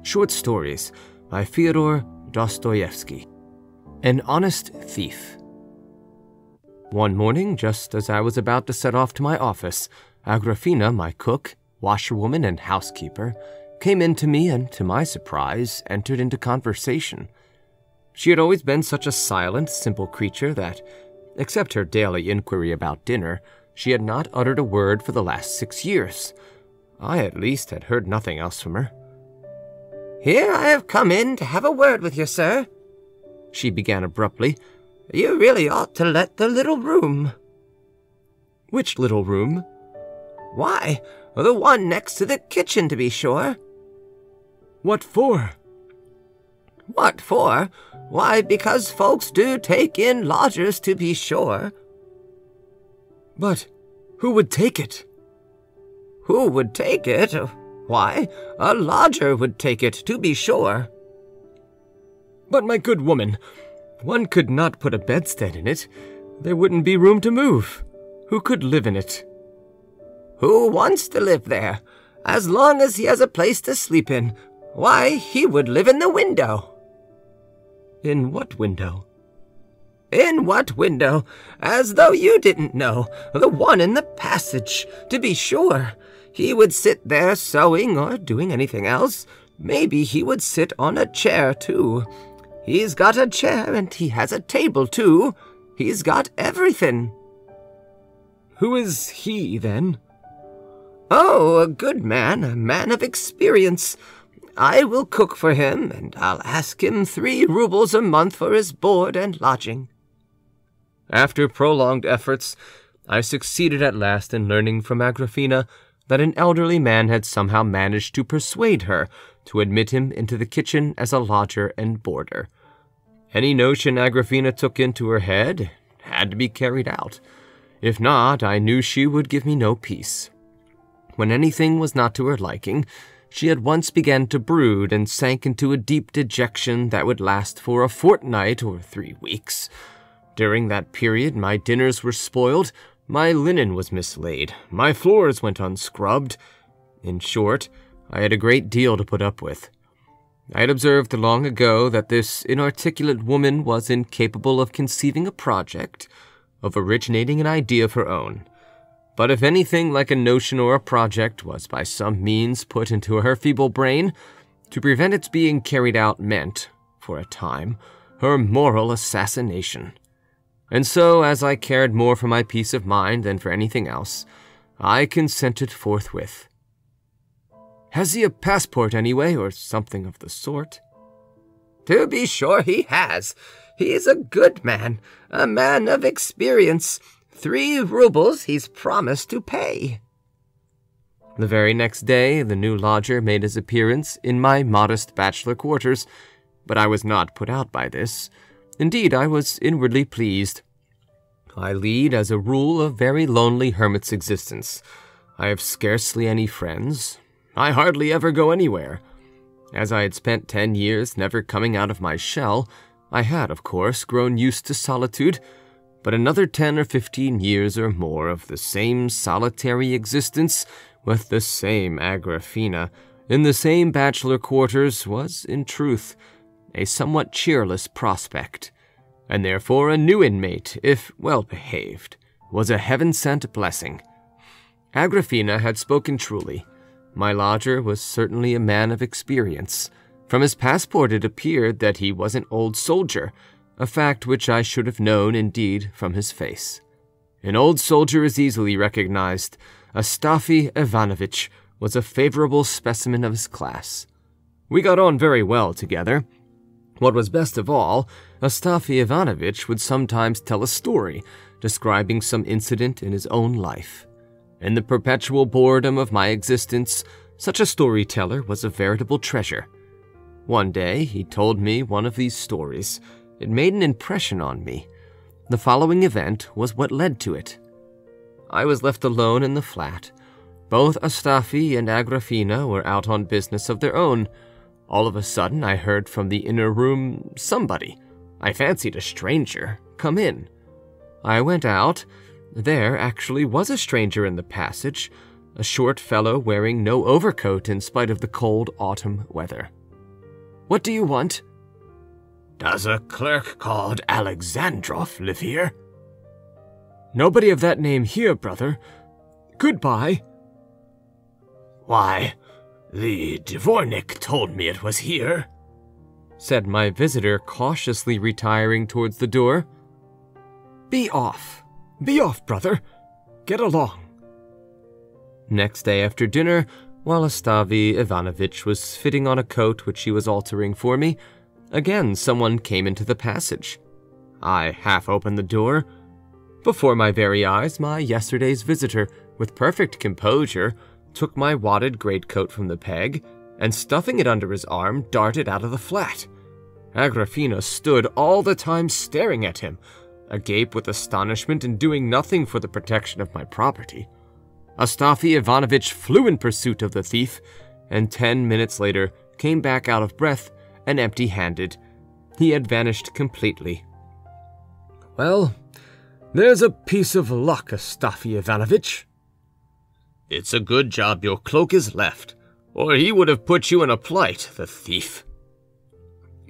Short Stories by Fiodor Dostoïevski. An Honest Thief. One morning, just as I was about to set off to my office, Agrafena, my cook, washerwoman, and housekeeper, came in to me and, to my surprise, entered into conversation. She had always been such a silent, simple creature that, except her daily inquiry about dinner, she had not uttered a word for the last 6 years. I, at least, had heard nothing else from her. "Here I have come in to have a word with you, sir," she began abruptly. "You really ought to let the little room." "Which little room?" "Why, the one next to the kitchen, to be sure." "What for?" "What for? Why, because folks do take in lodgers, to be sure." "But who would take it?" "Who would take it? Why, a lodger would take it, to be sure." "But, my good woman, one could not put a bedstead in it. There wouldn't be room to move. Who could live in it?" "Who wants to live there? As long as he has a place to sleep in, why, he would live in the window." "In what window?" "In what window? As though you didn't know. The one in the passage, to be sure. He would sit there sewing or doing anything else. Maybe he would sit on a chair, too. He's got a chair and he has a table, too. He's got everything." "Who is he, then?" "Oh, a good man, a man of experience. I will cook for him, and I'll ask him 3 rubles a month for his board and lodging." After prolonged efforts, I succeeded at last in learning from Agrafena that an elderly man had somehow managed to persuade her to admit him into the kitchen as a lodger and boarder. Any notion Agrafena took into her head had to be carried out. If not, I knew she would give me no peace. When anything was not to her liking, she at once began to brood and sank into a deep dejection that would last for a fortnight or 3 weeks. During that period, my dinners were spoiled, my linen was mislaid, my floors went unscrubbed. In short, I had a great deal to put up with. I had observed long ago that this inarticulate woman was incapable of conceiving a project, of originating an idea of her own. But if anything like a notion or a project was by some means put into her feeble brain, to prevent its being carried out meant, for a time, her moral assassination. And so, as I cared more for my peace of mind than for anything else, I consented forthwith. "Has he a passport anyway, or something of the sort?" "To be sure he has. He's a good man, a man of experience. 3 rubles he's promised to pay." The very next day, the new lodger made his appearance in my modest bachelor quarters, but I was not put out by this. Indeed, I was inwardly pleased. I lead, as a rule, a very lonely hermit's existence. I have scarcely any friends. I hardly ever go anywhere. As I had spent 10 years never coming out of my shell, I had, of course, grown used to solitude, but another 10 or 15 years or more of the same solitary existence with the same Agrafena in the same bachelor quarters was, in truth, a somewhat cheerless prospect, and therefore a new inmate, if well-behaved, was a heaven-sent blessing. Agrafena had spoken truly. My lodger was certainly a man of experience. From his passport it appeared that he was an old soldier, a fact which I should have known, indeed, from his face. An old soldier is easily recognized. Astafi Ivanovitch was a favorable specimen of his class. We got on very well together. What was best of all, Astafi Ivanovitch would sometimes tell a story, describing some incident in his own life. In the perpetual boredom of my existence, such a storyteller was a veritable treasure. One day he told me one of these stories. It made an impression on me. The following event was what led to it. I was left alone in the flat. Both Astafi and Agrafena were out on business of their own. All of a sudden, I heard from the inner room somebody, I fancied a stranger, come in. I went out. There actually was a stranger in the passage, a short fellow wearing no overcoat in spite of the cold autumn weather. What do you want?" "Does a clerk called Alexandrov live here?" "Nobody of that name here, brother. Goodbye." "Why, the dvornik told me it was here," said my visitor, cautiously retiring towards the door. Be off, brother. Get along." Next day after dinner, while Astafi Ivanovitch was fitting on a coat which he was altering for me, again someone came into the passage. I half opened the door. Before my very eyes, my yesterday's visitor, with perfect composure, took my wadded greatcoat from the peg, and stuffing it under his arm, darted out of the flat. Agrafena stood all the time staring at him, agape with astonishment and doing nothing for the protection of my property. Astafi Ivanovitch flew in pursuit of the thief, and 10 minutes later came back out of breath and empty-handed. He had vanished completely. "Well, there's a piece of luck, Astafi Ivanovitch." "It's a good job your cloak is left, or he would have put you in a plight, the thief."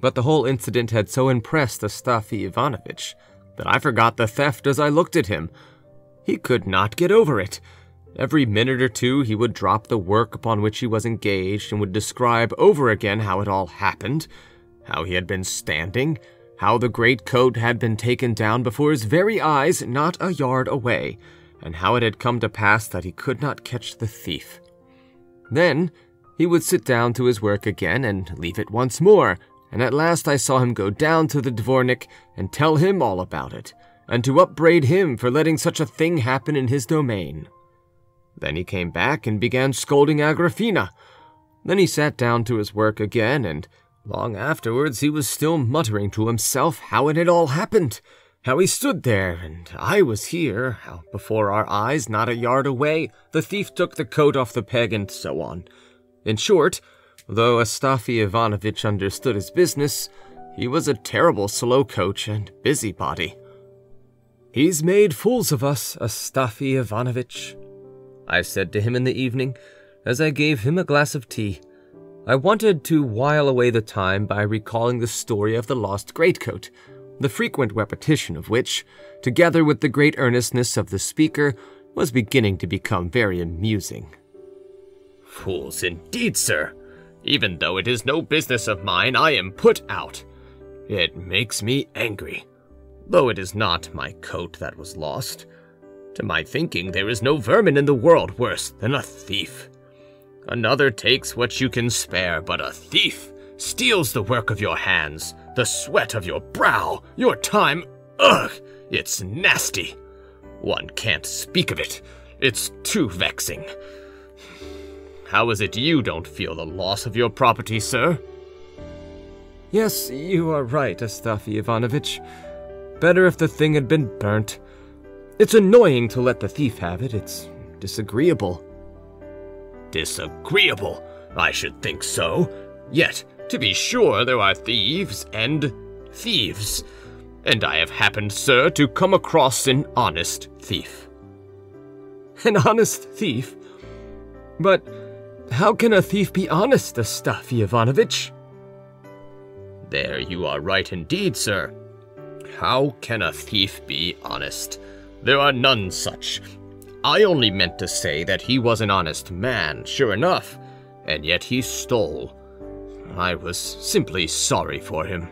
But the whole incident had so impressed Astafi Ivanovitch that I forgot the theft as I looked at him. He could not get over it. Every minute or two he would drop the work upon which he was engaged and would describe over again how it all happened, how he had been standing, how the great coat had been taken down before his very eyes not a yard away, and how it had come to pass that he could not catch the thief. Then he would sit down to his work again and leave it once more, and at last I saw him go down to the dvornik and tell him all about it, and to upbraid him for letting such a thing happen in his domain. Then he came back and began scolding Agrafena. Then he sat down to his work again, and long afterwards he was still muttering to himself how it had all happened, how he stood there, and I was here, how before our eyes, not a yard away, the thief took the coat off the peg, and so on. In short, though Astafi Ivanovitch understood his business, he was a terrible slow coach and busybody. "He's made fools of us, Astafi Ivanovitch," I said to him in the evening, as I gave him a glass of tea. I wanted to while away the time by recalling the story of the lost greatcoat, the frequent repetition of which, together with the great earnestness of the speaker, was beginning to become very amusing. "Fools indeed, sir. Even though it is no business of mine, I am put out. It makes me angry, though it is not my coat that was lost. To my thinking, there is no vermin in the world worse than a thief. Another takes what you can spare, but a thief steals the work of your hands, the sweat of your brow, your time. Ugh, it's nasty. One can't speak of it. It's too vexing. How is it you don't feel the loss of your property, sir?" "Yes, you are right, Astafi Ivanovitch. Better if the thing had been burnt. It's annoying to let the thief have it. It's disagreeable." "Disagreeable? I should think so. Yet, to be sure, there are thieves and thieves. And I have happened, sir, to come across an honest thief." "An honest thief? But how can a thief be honest, Astafi Ivanovitch?" "There you are right indeed, sir. How can a thief be honest? There are none such. I only meant to say that he was an honest man, sure enough, and yet he stole. I was simply sorry for him."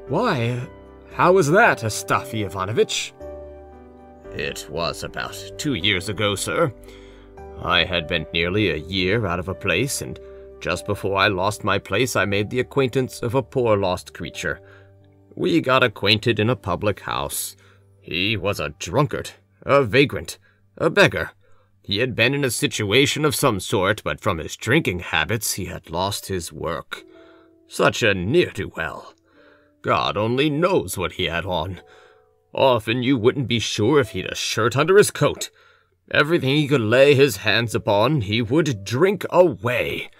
"Why? How was that, Astafi Ivanovitch?" "It was about 2 years ago, sir. I had been nearly a year out of a place, and just before I lost my place I made the acquaintance of a poor lost creature. We got acquainted in a public house. He was a drunkard, a vagrant, a beggar. He had been in a situation of some sort, but from his drinking habits he had lost his work. Such a ne'er-do-well. God only knows what he had on. Often you wouldn't be sure if he'd a shirt under his coat. Everything he could lay his hands upon he would drink away.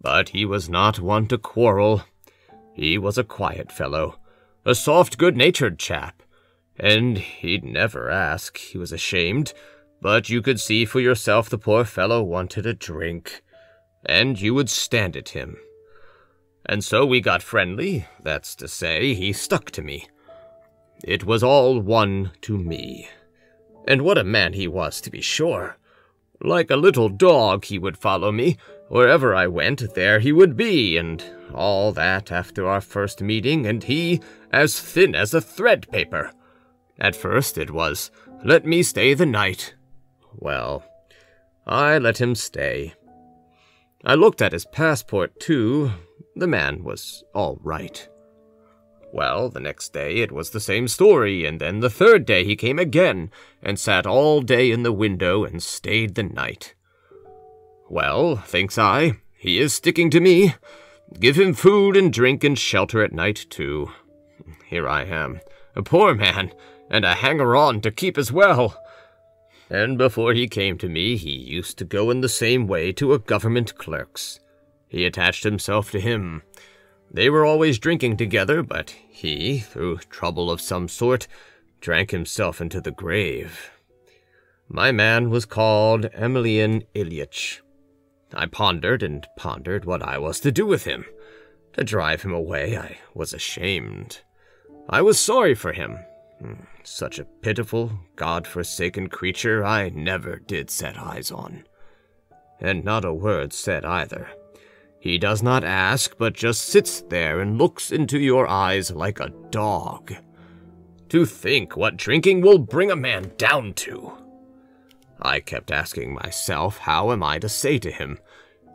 But he was not one to quarrel. He was a quiet fellow, a soft, good-natured chap. And he'd never ask, he was ashamed, but you could see for yourself the poor fellow wanted a drink, and you would stand it him. And so we got friendly, that's to say, he stuck to me. It was all one to me. And what a man he was, to be sure. Like a little dog, he would follow me. Wherever I went, there he would be, and all that after our first meeting, and he as thin as a thread paper. At first it was, let me stay the night. Well, I let him stay. I looked at his passport, too. The man was all right. Well, the next day it was the same story, and then the third day he came again, and sat all day in the window and stayed the night. Well, thinks I, he is sticking to me. Give him food and drink and shelter at night, too. Here I am, a poor man, and a hanger-on to keep as well. And before he came to me, he used to go in the same way to a government clerk's. He attached himself to him. They were always drinking together, but he, through trouble of some sort, drank himself into the grave. My man was called Emelian Ilyich. I pondered and pondered what I was to do with him. To drive him away, I was ashamed. I was sorry for him. Such a pitiful, God-forsaken creature I never did set eyes on. And not a word said either. He does not ask, but just sits there and looks into your eyes like a dog. To think what drinking will bring a man down to. I kept asking myself, how am I to say to him,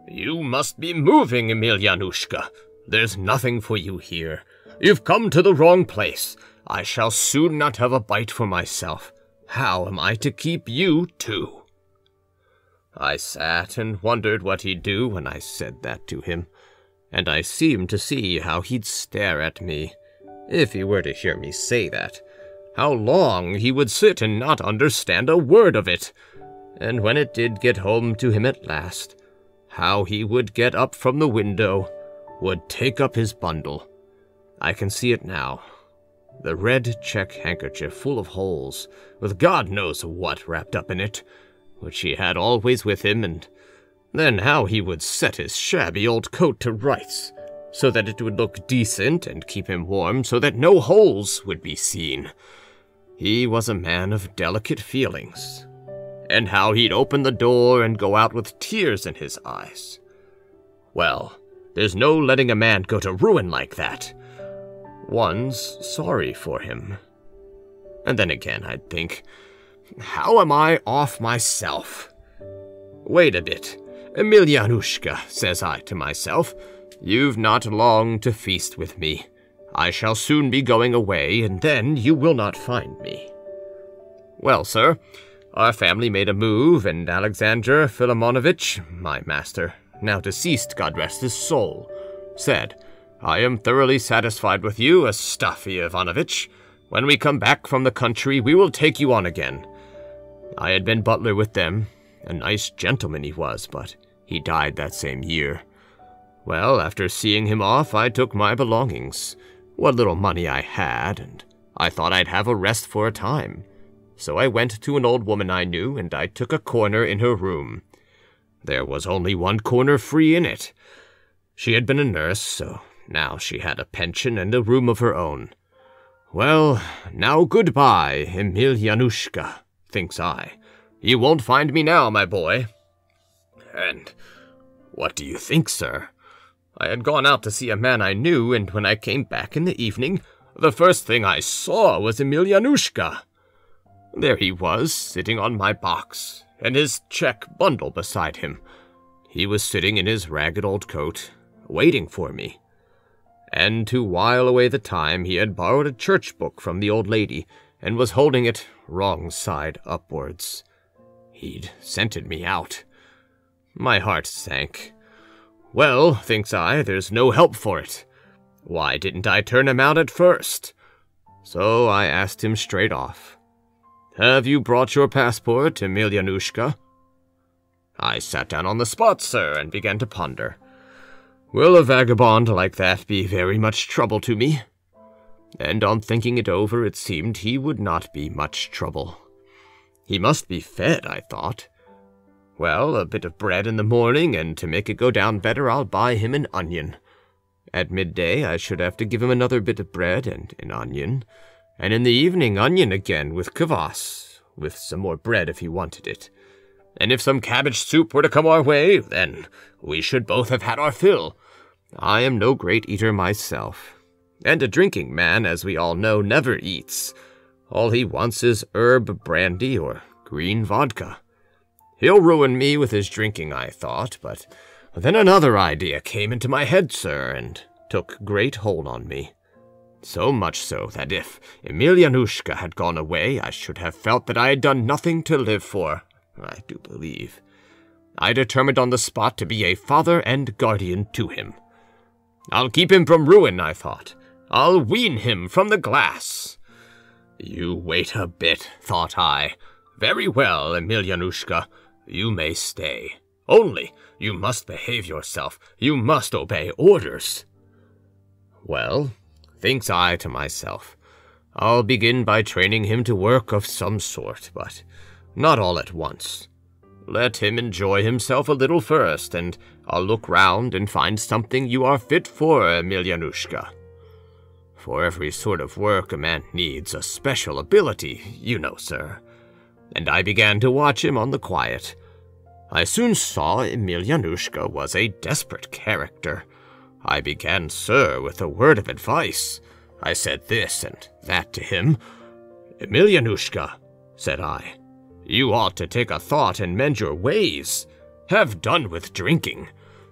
"You must be moving, Emelianushka. There's nothing for you here. You've come to the wrong place. I shall soon not have a bite for myself. How am I to keep you, too?" I sat and wondered what he'd do when I said that to him, and I seemed to see how he'd stare at me, if he were to hear me say that, how long he would sit and not understand a word of it, and when it did get home to him at last, how he would get up from the window, would take up his bundle. I can see it now. The red check handkerchief full of holes, with God knows what wrapped up in it, which he had always with him, and then how he would set his shabby old coat to rights, so that it would look decent and keep him warm, so that no holes would be seen. He was a man of delicate feelings. And how he'd open the door and go out with tears in his eyes. Well, there's no letting a man go to ruin like that. One's sorry for him. And then again, I'd think, how am I off myself? Wait a bit. Emelianushka, says I to myself, you've not long to feast with me. I shall soon be going away, and then you will not find me. Well, sir, our family made a move, and Alexander Philomonovitch, my master, now deceased, God rest his soul, said, I am thoroughly satisfied with you, Astafy Ivanovitch. When we come back from the country, we will take you on again. I had been butler with them. A nice gentleman he was, but he died that same year. Well, after seeing him off, I took my belongings, what little money I had, and I thought I'd have a rest for a time. So I went to an old woman I knew, and I took a corner in her room. There was only one corner free in it. She had been a nurse, so now she had a pension and a room of her own. Well, now goodbye, Emelianushka, thinks I. You won't find me now, my boy. And what do you think, sir? I had gone out to see a man I knew, and when I came back in the evening, the first thing I saw was Emelianushka. There he was, sitting on my box, and his check bundle beside him. He was sitting in his ragged old coat, waiting for me. And to while away the time, he had borrowed a church book from the old lady, and was holding it wrong side upwards. He'd scented me out. My heart sank. Well, thinks I, there's no help for it. Why didn't I turn him out at first? So I asked him straight off. Have you brought your passport, Emelianushka? I sat down on the spot, sir, and began to ponder. Will a vagabond like that be very much trouble to me? And on thinking it over, it seemed he would not be much trouble. He must be fed, I thought. Well, a bit of bread in the morning, and to make it go down better, I'll buy him an onion. At midday I should have to give him another bit of bread and an onion, and in the evening onion again with kvass, with some more bread if he wanted it. And if some cabbage soup were to come our way, then we should both have had our fill. I am no great eater myself, and a drinking man, as we all know, never eats. All he wants is herb brandy or green vodka. He'll ruin me with his drinking, I thought, but then another idea came into my head, sir, and took great hold on me. So much so that if Emelianushka had gone away, I should have felt that I had done nothing to live for, I do believe. I determined on the spot to be a father and guardian to him. I'll keep him from ruin, I thought. I'll wean him from the glass. You wait a bit, thought I. Very well, Emelianushka, you may stay. Only, you must behave yourself. You must obey orders. Well, thinks I to myself, I'll begin by training him to work of some sort, but not all at once. Let him enjoy himself a little first, and I'll look round and find something you are fit for, Emelianushka. For every sort of work a man needs a special ability, you know, sir. And I began to watch him on the quiet. I soon saw Emelianushka was a desperate character. I began, sir, with a word of advice. I said this and that to him. Emelianushka, said I, you ought to take a thought and mend your ways. Have done with drinking.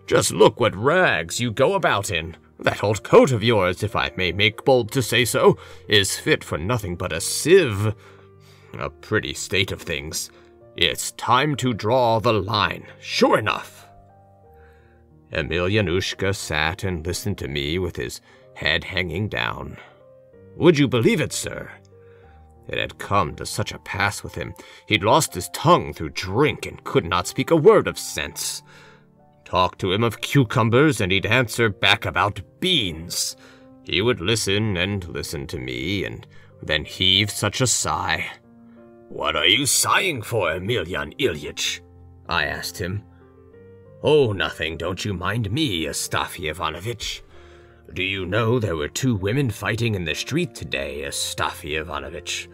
Just look what rags you go about in. That old coat of yours, if I may make bold to say so, is fit for nothing but a sieve. A pretty state of things. It's time to draw the line, sure enough. Emelianushka sat and listened to me with his head hanging down. Would you believe it, sir? It had come to such a pass with him. He'd lost his tongue through drink and could not speak a word of sense. Talk to him of cucumbers, and he'd answer back about beans. He would listen and listen to me, and then heave such a sigh. What are you sighing for, Emelian Ilyich? I asked him. Oh, nothing, don't you mind me, Astafy Ivanovitch. Do you know there were 2 women fighting in the street today, Astafy Ivanovitch?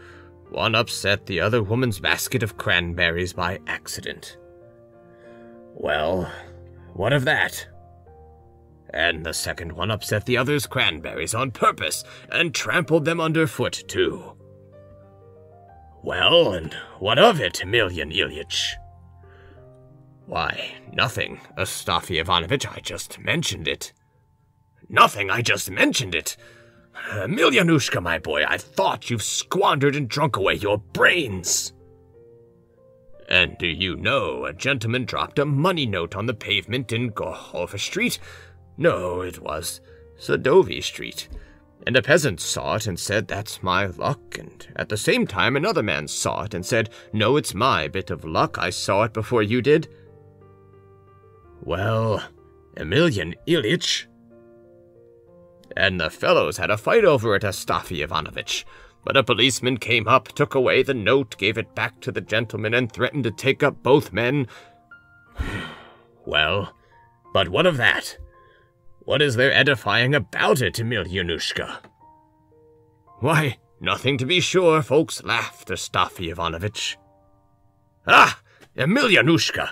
One upset the other woman's basket of cranberries by accident. Well, what of that? And the second one upset the other's cranberries on purpose and trampled them underfoot, too. Well, and what of it, Emelian Ilyich? Why, nothing, Astafy Ivanovitch, I just mentioned it. Nothing, I just mentioned it. Emelianushka, my boy, I thought you've squandered and drunk away your brains. And do you know, a gentleman dropped a money note on the pavement in Gohova Street? No, it was Sadovy Street. And a peasant saw it and said, that's my luck, and at the same time another man saw it and said, no, it's my bit of luck, I saw it before you did. Well, Emelian Ilyich. And the fellows had a fight over it, Astafy Ivanovitch. But a policeman came up, took away the note, gave it back to the gentleman, and threatened to take up both men. Well, but what of that? What is there edifying about it, Emelianushka? Why, nothing to be sure, folks laughed, Astafy Ivanovitch. Ah, Emelianushka,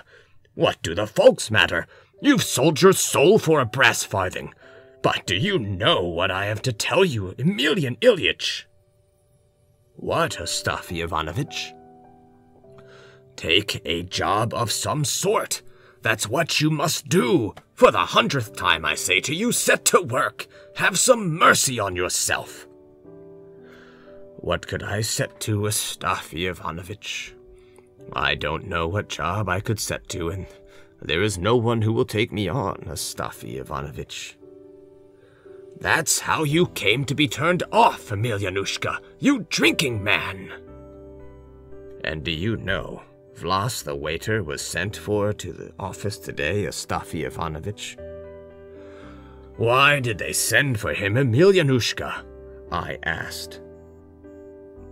what do the folks matter? You've sold your soul for a brass farthing. But do you know what I have to tell you, Emelian Ilyich? What, Astafy Ivanovitch? Take a job of some sort. That's what you must do. For the 100th time, I say to you, set to work. Have some mercy on yourself. What could I set to, Astafy Ivanovitch? I don't know what job I could set to, and there is no one who will take me on, Astafy Ivanovitch. That's how you came to be turned off, Emelianushka, you drinking man. And do you know, Vlas the waiter was sent for to the office today, Astafy Ivanovitch. Why did they send for him, Emelianushka? I asked.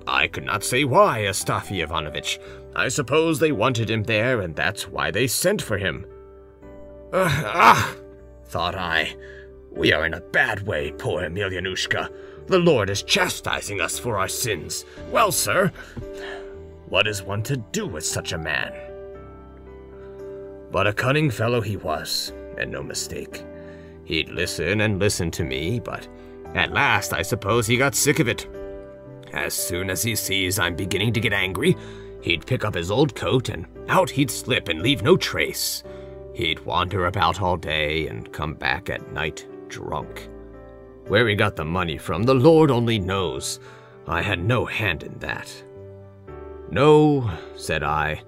I could not say why, Astafy Ivanovitch. I suppose they wanted him there, and that's why they sent for him. Thought I. We are in a bad way, poor Emelianushka. The Lord is chastising us for our sins. Well, sir, what is one to do with such a man? But a cunning fellow he was, and no mistake. He'd listen and listen to me, but at last I suppose he got sick of it. As soon as he sees I'm beginning to get angry, he'd pick up his old coat and out he'd slip and leave no trace. He'd wander about all day and come back at night drunk. Where he got the money from, the Lord only knows. I had no hand in that. No, said I.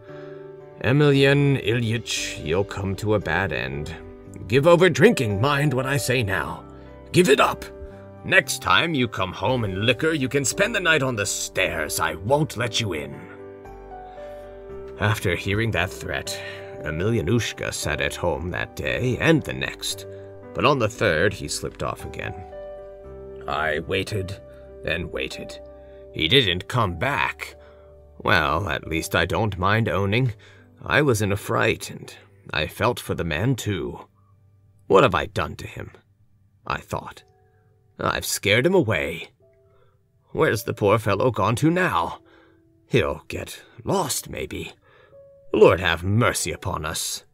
Emelian Ilyich, you'll come to a bad end. Give over drinking, mind what I say now. Give it up. Next time you come home in liquor, you can spend the night on the stairs. I won't let you in. After hearing that threat, Emelianushka sat at home that day and the next, but on the third he slipped off again. I waited and waited. He didn't come back. Well, at least I don't mind owning. I was in a fright, and I felt for the man too. What have I done to him? I thought. I've scared him away. Where's the poor fellow gone to now? He'll get lost, maybe. Lord have mercy upon us.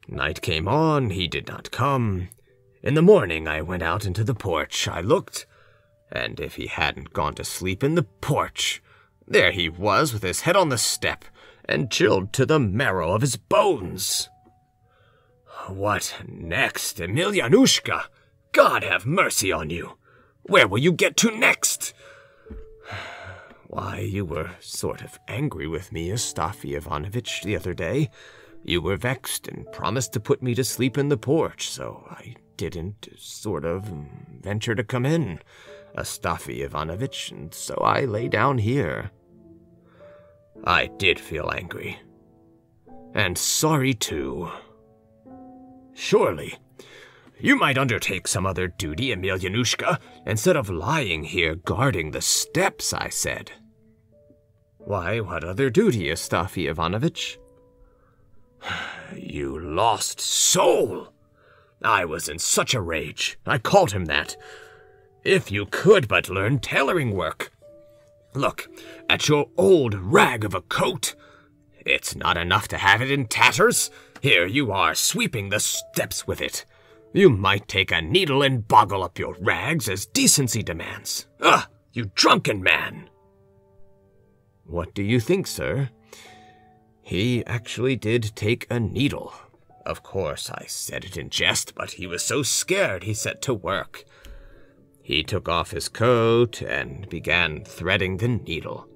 Night came on, he did not come. In the morning I went out into the porch. I looked, and if he hadn't gone to sleep in the porch, there he was with his head on the step and chilled to the marrow of his bones. What next, Emelianushka? God have mercy on you. Where will you get to next? Why, you were sort of angry with me, Astafy Ivanovitch, the other day. You were vexed and promised to put me to sleep in the porch, so I didn't venture to come in, Astafy Ivanovitch, and so I lay down here. I did feel angry. And sorry, too. Surely, you might undertake some other duty, Emelianushka, instead of lying here guarding the steps, I said. Why, what other duty, Astafy Ivanovitch? You lost soul! I was in such a rage. I called him that. If you could but learn tailoring work. Look at your old rag of a coat. It's not enough to have it in tatters. Here you are sweeping the steps with it. You might take a needle and boggle up your rags as decency demands. Ugh, you drunken man! What do you think, sir? He actually did take a needle. Of course, I said it in jest, but he was so scared he set to work. He took off his coat and began threading the needle.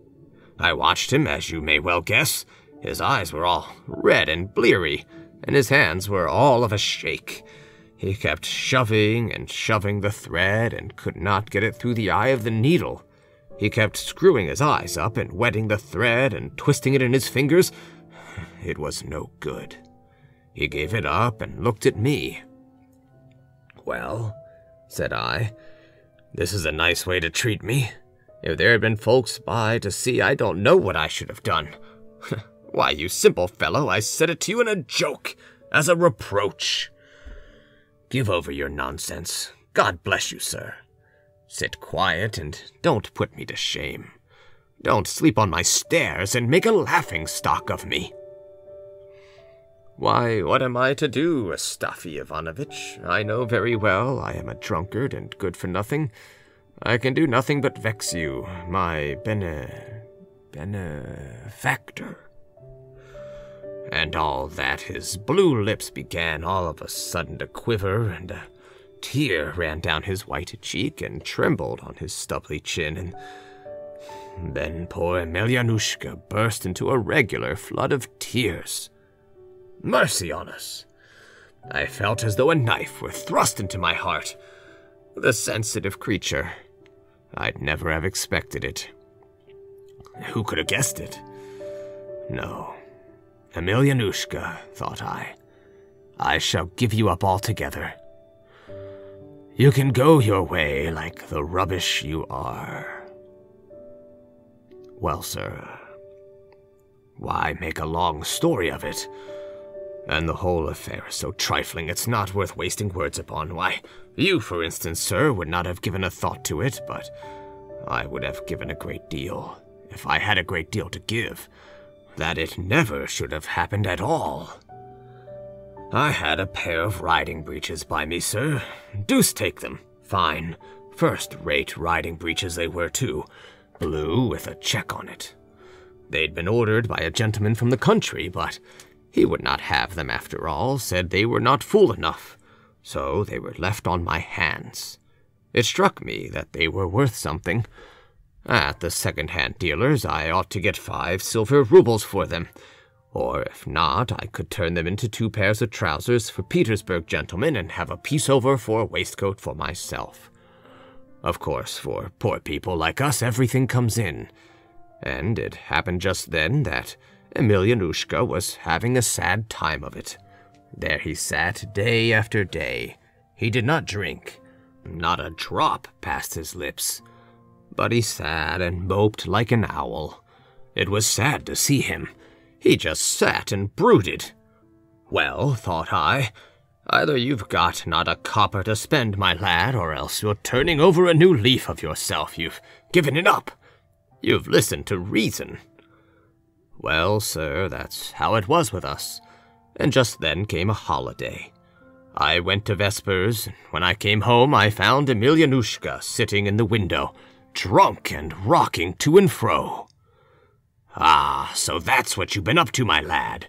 I watched him, as you may well guess. His eyes were all red and bleary, and his hands were all of a shake. He kept shoving and shoving the thread and could not get it through the eye of the needle. He kept screwing his eyes up and wetting the thread and twisting it in his fingers. It was no good. He gave it up and looked at me. Well, said I, this is a nice way to treat me. If there had been folks by to see, I don't know what I should have done. Why, you simple fellow, I said it to you in a joke, as a reproach. Give over your nonsense. God bless you, sir. Sit quiet and don't put me to shame. Don't sleep on my stairs and make a laughing-stock of me. Why, what am I to do, Astafy Ivanovitch? I know very well I am a drunkard and good for nothing. I can do nothing but vex you, my benefactor. And all that, his blue lips began all of a sudden to quiver, and a tear ran down his white cheek and trembled on his stubbly chin, and then poor Emelianushka burst into a regular flood of tears. Mercy on us! I felt as though a knife were thrust into my heart. The sensitive creature. I'd never have expected it. Who could have guessed it? No. Emelianushka, thought I shall give you up altogether. You can go your way like the rubbish you are. Well, sir, why make a long story of it? And the whole affair is so trifling it's not worth wasting words upon. Why, you, for instance, sir, would not have given a thought to it, but I would have given a great deal, if I had a great deal to give, that it never should have happened at all. I had a pair of riding breeches by me, sir. Deuce take them. Fine, first-rate riding breeches they were, too. Blue with a check on it. They'd been ordered by a gentleman from the country, but he would not have them after all, said they were not full enough, so they were left on my hands. It struck me that they were worth something. At the second-hand dealer's I ought to get 5 silver rubles for them, or if not, I could turn them into 2 pairs of trousers for Petersburg gentlemen and have a piece over for a waistcoat for myself. Of course, for poor people like us, everything comes in, and it happened just then that Emelianushka was having a sad time of it. There he sat day after day. He did not drink. Not a drop passed his lips. But he sat and moped like an owl. It was sad to see him. He just sat and brooded. Well, thought I, either you've got not a copper to spend, my lad, or else you're turning over a new leaf of yourself. You've given it up. You've listened to reason. Well, sir, that's how it was with us. And just then came a holiday. I went to vespers, and when I came home I found Emelianushka sitting in the window, drunk and rocking to and fro. Ah, so that's what you've been up to, my lad.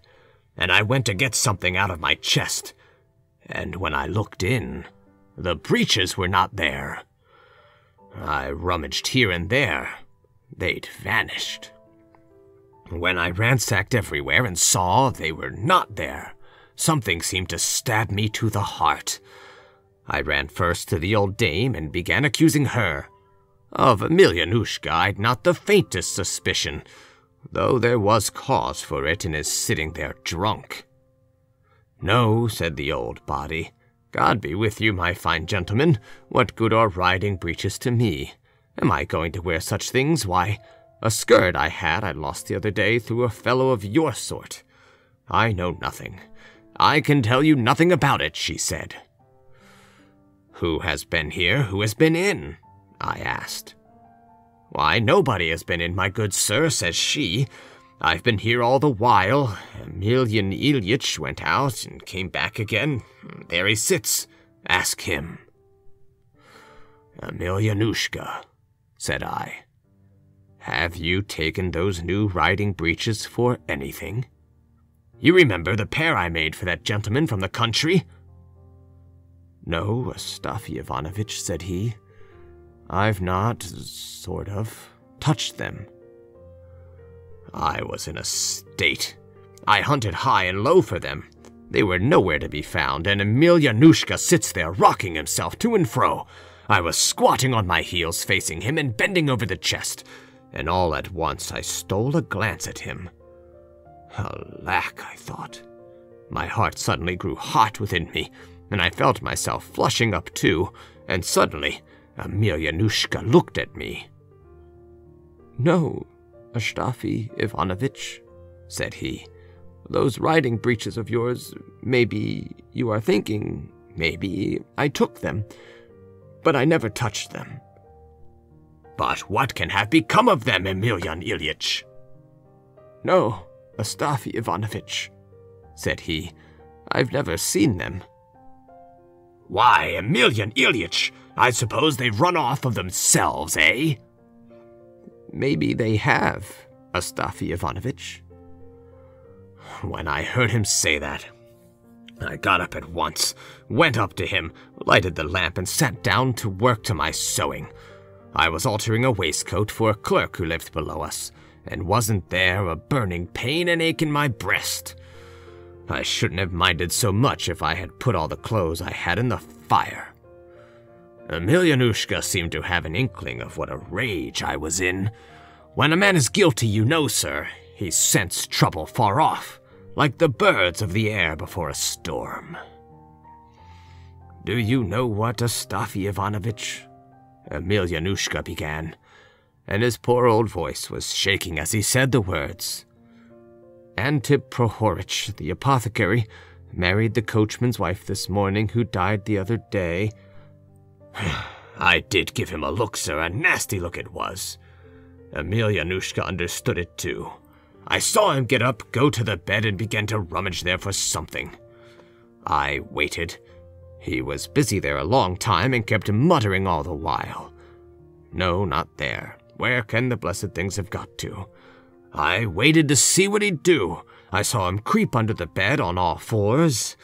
And I went to get something out of my chest, and when I looked in, the breeches were not there. I rummaged here and there. They'd vanished. When I ransacked everywhere and saw they were not there, something seemed to stab me to the heart. I ran first to the old dame and began accusing her. Of Emelianushka I'd not the faintest suspicion, though there was cause for it in his sitting there drunk. No, said the old body. God be with you, my fine gentleman. What good are riding breeches to me? Am I going to wear such things? Why, a skirt I lost the other day through a fellow of your sort. I know nothing. I can tell you nothing about it, she said. Who has been here? Who has been in? I asked. Why, nobody has been in, my good sir, says she. I've been here all the while. Emelian Ilyich went out and came back again. There he sits. Ask him. Emelianushka, said I. Have you taken those new riding breeches for anything? You remember the pair I made for that gentleman from the country? No, Astafy Ivanovitch, said he. I've not, touched them. I was in a state. I hunted high and low for them. They were nowhere to be found, and Emelianushka sits there rocking himself to and fro. I was squatting on my heels facing him and bending over the chest, and all at once I stole a glance at him. Alack, I thought. My heart suddenly grew hot within me, and I felt myself flushing up too, and suddenly Emelianushka looked at me. No, Astafy Ivanovitch, said he. Those riding breeches of yours, maybe you are thinking, maybe I took them, but I never touched them. But what can have become of them, Emelian Ilyich? No, Astafy Ivanovitch, said he. I've never seen them. Why, Emelian Ilyich, I suppose they've run off of themselves, eh? Maybe they have, Astafy Ivanovitch. When I heard him say that, I got up at once, went up to him, lighted the lamp, and sat down to work to my sewing. I was altering a waistcoat for a clerk who lived below us, and wasn't there a burning pain and ache in my breast. I shouldn't have minded so much if I had put all the clothes I had in the fire. Emelianushka seemed to have an inkling of what a rage I was in. When a man is guilty, you know, sir, he scents trouble far off, like the birds of the air before a storm. Do you know what, Astafy Ivanovitch? Emelianushka began, and his poor old voice was shaking as he said the words. Antip Prohorich, the apothecary, married the coachman's wife this morning, who died the other day." "I did give him a look, sir, a nasty look it was. Emelianushka understood it too. I saw him get up, go to the bed, and begin to rummage there for something. I waited. He was busy there a long time and kept muttering all the while. No, not there. Where can the blessed things have got to? I waited to see what he'd do. I saw him creep under the bed on all fours.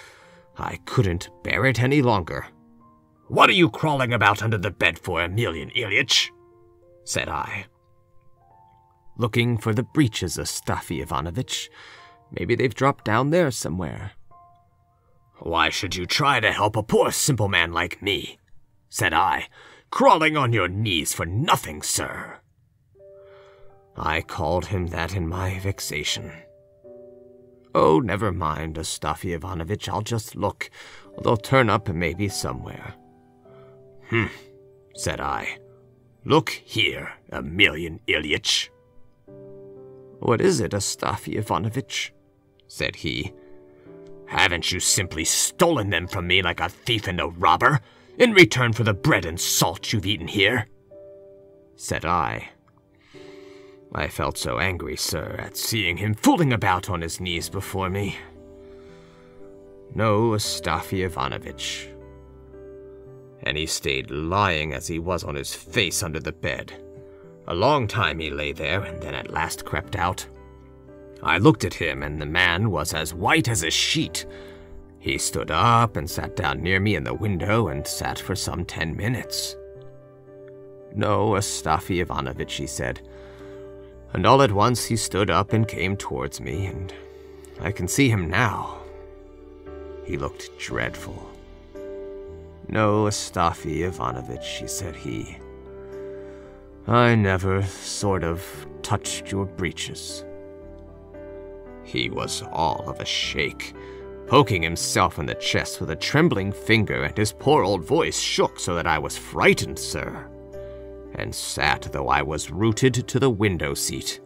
I couldn't bear it any longer. "What are you crawling about under the bed for, Emelian Ilyich?" said I. "Looking for the breeches, Astafy Ivanovitch. Maybe they've dropped down there somewhere." "Why should you try to help a poor simple man like me?" said I. "Crawling on your knees for nothing, sir." I called him that in my vexation. "Oh, never mind, Astafy Ivanovitch, I'll just look. They'll turn up maybe somewhere." Said I. "Look here, Emelian Ilyich." "What is it, Astafy Ivanovitch?" said he. "Haven't you simply stolen them from me like a thief and a robber, in return for the bread and salt you've eaten here?" said I. I felt so angry, sir, at seeing him fooling about on his knees before me. "No, Astafy Ivanovitch." And he stayed lying as he was on his face under the bed. A long time he lay there, and then at last crept out. I looked at him, and the man was as white as a sheet. He stood up and sat down near me in the window and sat for some 10 minutes. "No, Astafy Ivanovitch," he said. And all at once he stood up and came towards me, and I can see him now. He looked dreadful. "No, Astafy Ivanovitch," said he. "I never sort of touched your breeches." He was all of a shake, poking himself in the chest with a trembling finger, and his poor old voice shook so that I was frightened, sir, and sat though I was rooted to the window seat.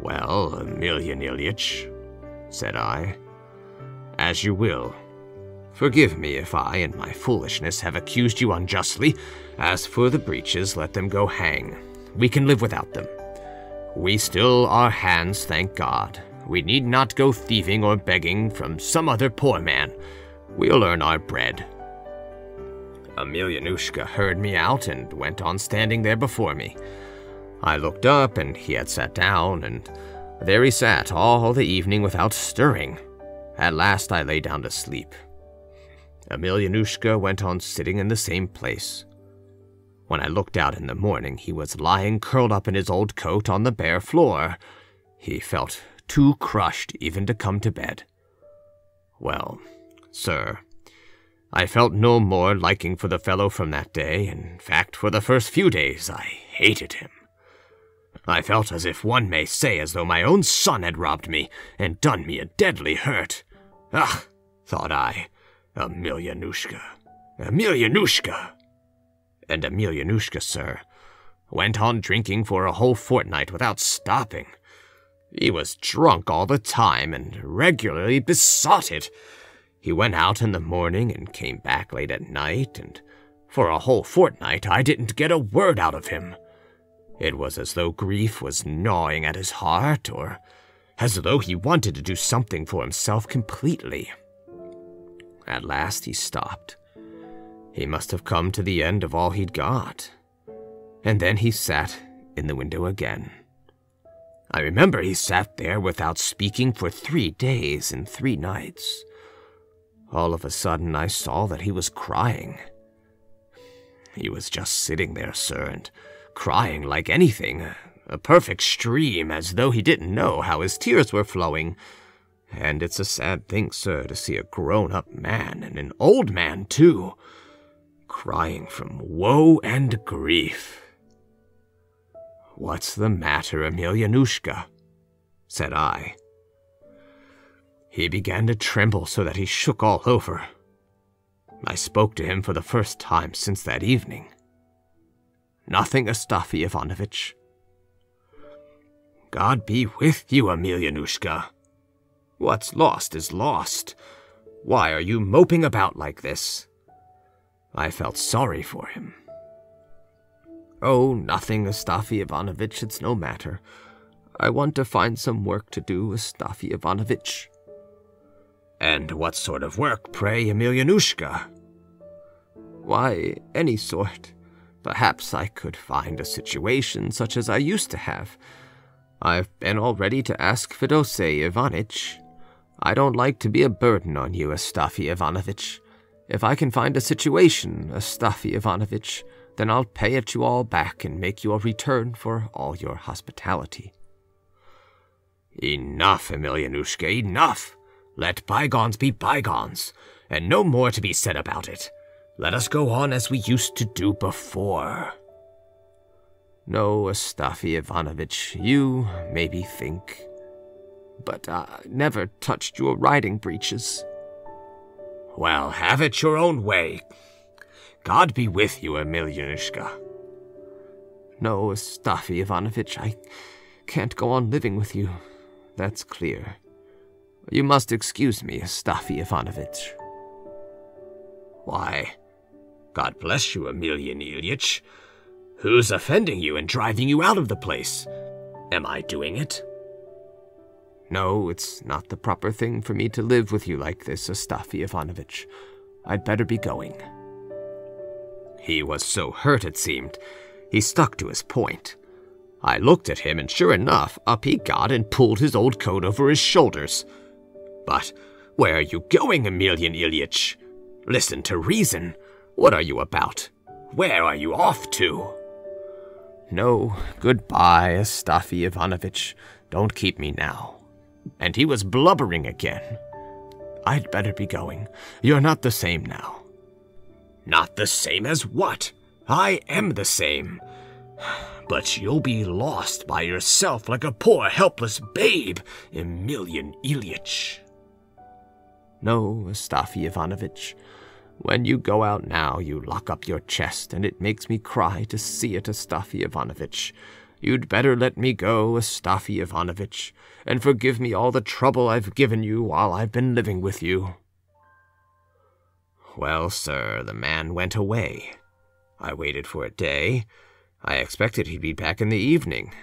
"Well, Emelian Ilyich," said I, "as you will. Forgive me if I, in my foolishness, have accused you unjustly. As for the breeches, let them go hang. We can live without them. We still are hands, thank God. We need not go thieving or begging from some other poor man. We'll earn our bread." Emelianushka heard me out and went on standing there before me. I looked up, and he had sat down, and there he sat all the evening without stirring. At last I lay down to sleep. Emelianushka went on sitting in the same place. When I looked out in the morning, he was lying curled up in his old coat on the bare floor. He felt too crushed even to come to bed. Well, sir, I felt no more liking for the fellow from that day. In fact, for the first few days, I hated him. I felt as if one may say as though my own son had robbed me and done me a deadly hurt. "Ah," thought I, "Emelianushka, Emelianushka." And Emelianushka, sir, went on drinking for a whole fortnight without stopping. He was drunk all the time and regularly besotted. He went out in the morning and came back late at night, and for a whole fortnight I didn't get a word out of him. It was as though grief was gnawing at his heart, or as though he wanted to do something for himself completely. At last he stopped. He must have come to the end of all he'd got. And then he sat in the window again. I remember he sat there without speaking for 3 days and 3 nights. All of a sudden I saw that he was crying. He was just sitting there, sir, and crying like anything, a perfect stream, as though he didn't know how his tears were flowing. And it's a sad thing, sir, to see a grown-up man, and an old man, too, crying from woe and grief. "What's the matter, Emelianushka?" said I. He began to tremble so that he shook all over. I spoke to him for the first time since that evening. "Nothing, Astafy Ivanovitch." God be with you, Emelianushka. What's lost is lost. Why are you moping about like this? I felt sorry for him. Oh, nothing, Astafy Ivanovitch, it's no matter. I want to find some work to do, Astafy Ivanovitch. And what sort of work, pray, Emelianushka? Why, any sort. Perhaps I could find a situation such as I used to have. I've been all ready to ask Fedosey Ivanitch. I don't like to be a burden on you, Astafy Ivanovitch. If I can find a situation, Astafy Ivanovitch, then I'll pay it you all back and make you a return for all your hospitality. Enough, Emelianushka, enough. Let bygones be bygones, and no more to be said about it. Let us go on as we used to do before. No, Astafy Ivanovitch, you maybe think, but I never touched your riding breeches. Well, have it your own way. God be with you, Emelianushka. No, Astafy Ivanovitch, I can't go on living with you. That's clear. You must excuse me, Astafy Ivanovitch. Why, God bless you, Emelian Ilyich. Who's offending you and driving you out of the place? Am I doing it? No, it's not the proper thing for me to live with you like this, Astafy Ivanovitch. I'd better be going. He was so hurt, it seemed. He stuck to his point. I looked at him, and sure enough, up he got and pulled his old coat over his shoulders. But where are you going, Emelian Ilyich? Listen to reason. What are you about? Where are you off to? No, goodbye, Astafy Ivanovitch. Don't keep me now. And he was blubbering again. I'd better be going. You're not the same now. Not the same as what? I am the same. But you'll be lost by yourself like a poor helpless babe, Emelian Ilyich. No, Astafy Ivanovitch. When you go out now, you lock up your chest, and it makes me cry to see it, Astafy Ivanovitch. You'd better let me go, Astafy Ivanovitch, and forgive me all the trouble I've given you while I've been living with you. Well, sir, the man went away. I waited for a day. I expected he'd be back in the evening.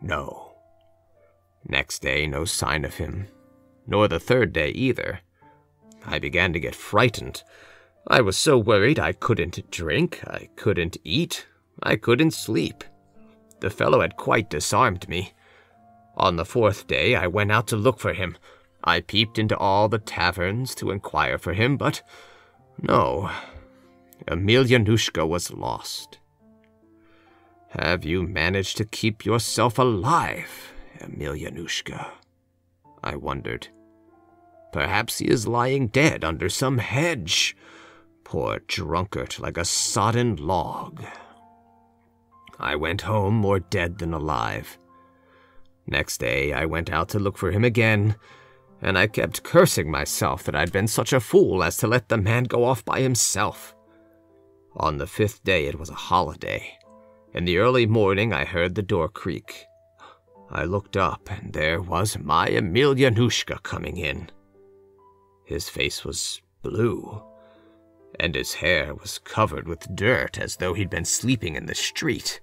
No. Next day, no sign of him. Nor the third day either. I began to get frightened. I was so worried I couldn't drink, I couldn't eat, I couldn't sleep. The fellow had quite disarmed me. On the fourth day, I went out to look for him. I peeped into all the taverns to inquire for him, but no. Emelianushka was lost. Have you managed to keep yourself alive, Emelianushka? I wondered. Perhaps he is lying dead under some hedge. Poor drunkard, like a sodden log. I went home more dead than alive. Next day, I went out to look for him again, and I kept cursing myself that I'd been such a fool as to let the man go off by himself. On the fifth day, it was a holiday. In the early morning, I heard the door creak. I looked up, and there was my Emelianushka coming in. His face was blue, and his hair was covered with dirt as though he'd been sleeping in the street.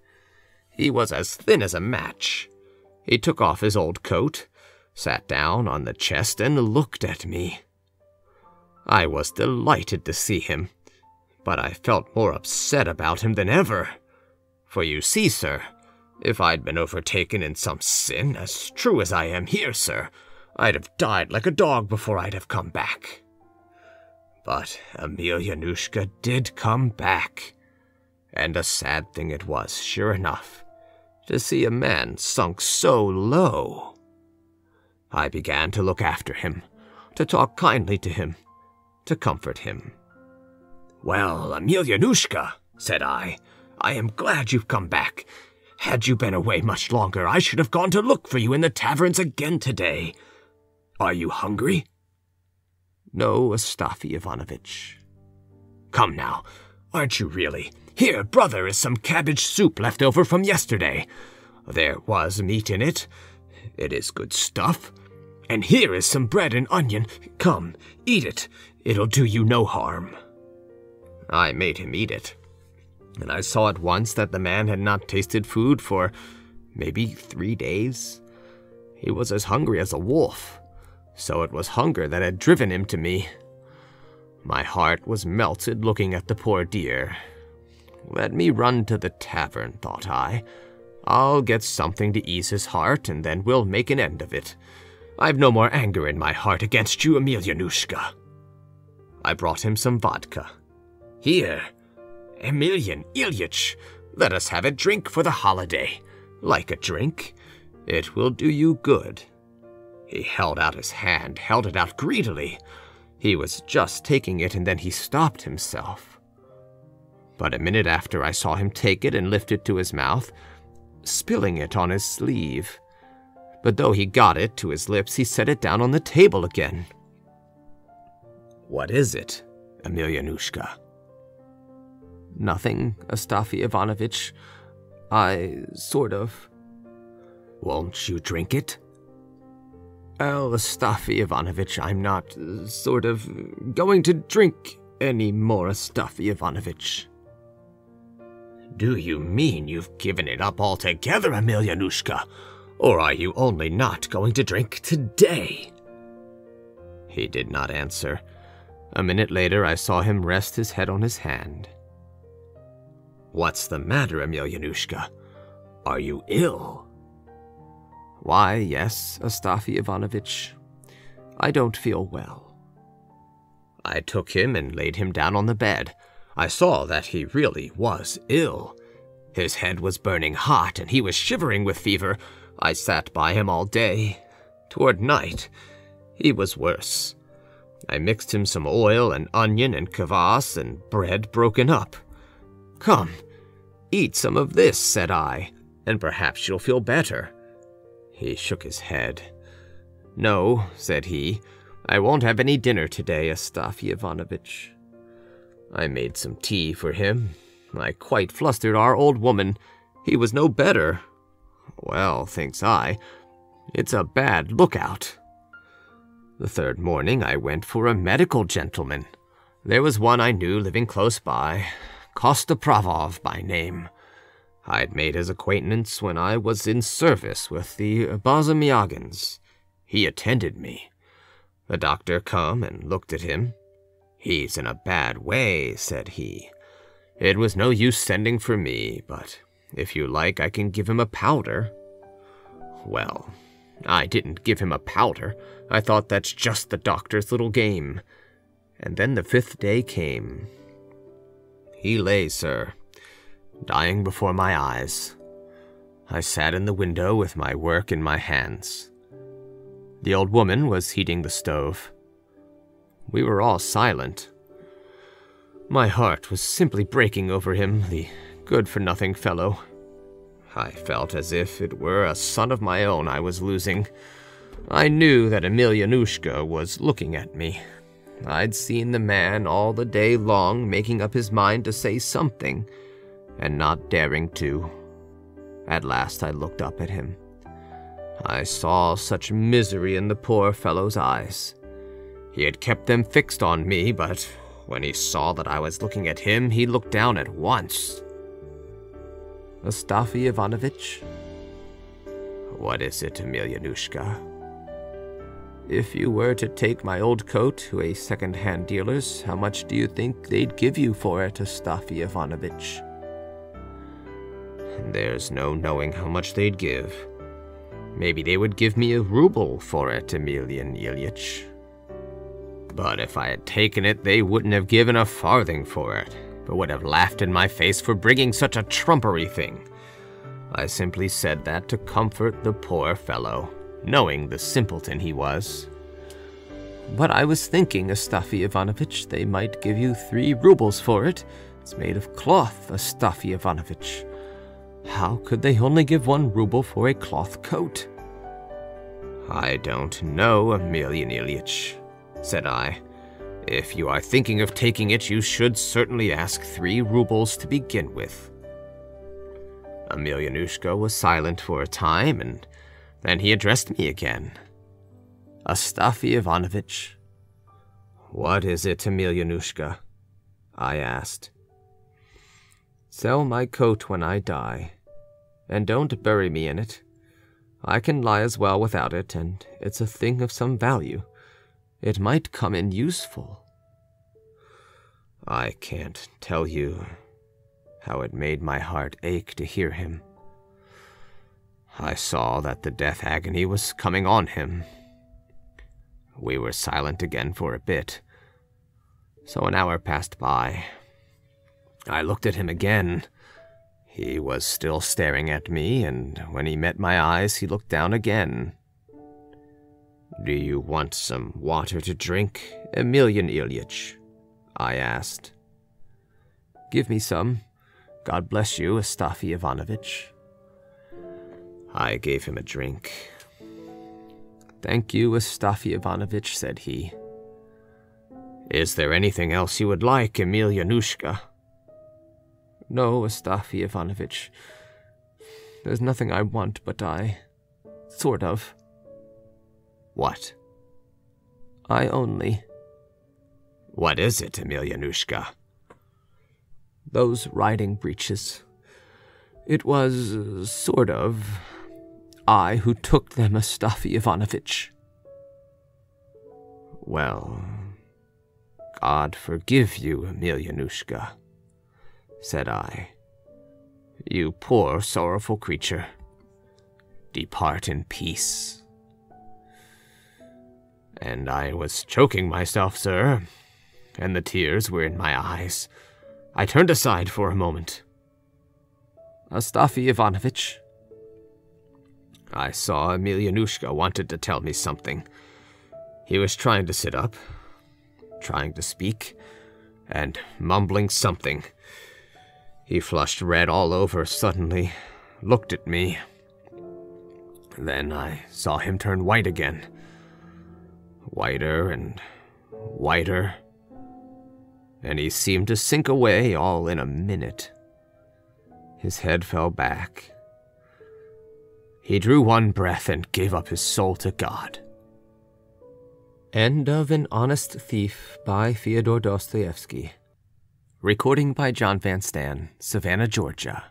He was as thin as a match. He took off his old coat, sat down on the chest, and looked at me. I was delighted to see him, but I felt more upset about him than ever. For you see, sir, if I'd been overtaken in some sin, as true as I am here, sir, I'd have died like a dog before I'd have come back. But Emelianushka did come back, and a sad thing it was, sure enough, to see a man sunk so low. I began to look after him, to talk kindly to him, to comfort him. Well, Emelianushka, said I am glad you've come back. Had you been away much longer, I should have gone to look for you in the taverns again today. Are you hungry? No, Astafy Ivanovitch. Come now, aren't you really? Here, brother, is some cabbage soup left over from yesterday. There was meat in it. It is good stuff. And here is some bread and onion. Come, eat it. It'll do you no harm." I made him eat it, and I saw at once that the man had not tasted food for maybe 3 days. He was as hungry as a wolf, so it was hunger that had driven him to me. My heart was melted looking at the poor dear. Let me run to the tavern, thought I. I'll get something to ease his heart, and then we'll make an end of it. I've no more anger in my heart against you, Emelianushka. I brought him some vodka. Here, Emelian Ilyich, let us have a drink for the holiday. Like a drink, it will do you good. He held out his hand, held it out greedily. He was just taking it, and then he stopped himself. But a minute after, I saw him take it and lift it to his mouth, spilling it on his sleeve. But though he got it to his lips, he set it down on the table again. "What is it, Emelianushka?" "Nothing, Astafy Ivanovitch. I sort of..." "Won't you drink it?" "Oh, Astafy Ivanovitch, I'm not sort of going to drink any more, Astafy Ivanovitch." "Do you mean you've given it up altogether, Emelianushka? Or are you only not going to drink today?" He did not answer. A minute later, I saw him rest his head on his hand. "What's the matter, Emelianushka? Are you ill?" "Why, yes, Astafy Ivanovitch. I don't feel well." I took him and laid him down on the bed. I saw that he really was ill. His head was burning hot, and he was shivering with fever. I sat by him all day. Toward night, he was worse. I mixed him some oil and onion and kvass and bread broken up. "Come, eat some of this," said I, "and perhaps you'll feel better." He shook his head. "No," said he, "I won't have any dinner today, Astafy Ivanovitch." I made some tea for him. I quite flustered our old woman. He was no better. Well, thinks I, it's a bad lookout. The third morning I went for a medical gentleman. There was one I knew living close by, Kostopravov by name. I'd made his acquaintance when I was in service with the Bazamiagins. He attended me. The doctor come and looked at him. "He's in a bad way," said he. "It was no use sending for me, but if you like, I can give him a powder." Well, I didn't give him a powder. I thought that's just the doctor's little game. And then the 5th day came. He lay, sir, dying before my eyes. I sat in the window with my work in my hands. The old woman was heating the stove. We were all silent. My heart was simply breaking over him, the good-for-nothing fellow. I felt as if it were a son of my own I was losing. I knew that Emelianushka was looking at me. I'd seen the man all the day long making up his mind to say something, and not daring to. At last I looked up at him. I saw such misery in the poor fellow's eyes. He had kept them fixed on me, but when he saw that I was looking at him, he looked down at once. "Astafy Ivanovitch?" "What is it, Emelianushka?" "If you were to take my old coat to a second-hand dealer's, how much do you think they'd give you for it, Astafy Ivanovitch?" "There's no knowing how much they'd give. Maybe they would give me a ruble for it, Emelian Ilyich. But if I had taken it, they wouldn't have given a farthing for it, but would have laughed in my face for bringing such a trumpery thing. I simply said that to comfort the poor fellow, knowing the simpleton he was. But I was thinking, Astafy Ivanovitch, they might give you 3 rubles for it. It's made of cloth, Astafy Ivanovitch. How could they only give 1 ruble for a cloth coat?" "I don't know, Emelian Ilyich," said I. "If you are thinking of taking it, you should certainly ask 3 rubles to begin with." Emelianushka was silent for a time, and then he addressed me again. Astafy Ivanovitch. What is it, Emelianushka? I asked. Sell my coat when I die, and don't bury me in it. I can lie as well without it, and it's a thing of some value. It might come in useful. I can't tell you how it made my heart ache to hear him. I saw that the death agony was coming on him. We were silent again for a bit. So an hour passed by. I looked at him again. He was still staring at me, and when he met my eyes, he looked down again. Do you want some water to drink, Emelian Ilyich? I asked. Give me some. God bless you, Astafy Ivanovitch. I gave him a drink. Thank you, Astafy Ivanovitch, said he. Is there anything else you would like, Emelianushka? No, Astafy Ivanovitch. There's nothing I want, but sort of. What? I only. What is it, Emelianushka? Those riding breeches. It was, sort of, I who took them, Astafy Ivanovitch. Well, God forgive you, Emelianushka, said I. You poor, sorrowful creature. Depart in peace. And I was choking myself, sir, and the tears were in my eyes. I turned aside for a moment. Astafy Ivanovitch. I saw Emelianushka wanted to tell me something. He was trying to sit up, trying to speak, and mumbling something. He flushed red all over suddenly, looked at me. Then I saw him turn white again. Whiter and whiter. And he seemed to sink away all in a minute. His head fell back. He drew one breath and gave up his soul to God. End of An Honest Thief by Fyodor Dostoïevski. Recording by John Van Stan, Savannah, Georgia.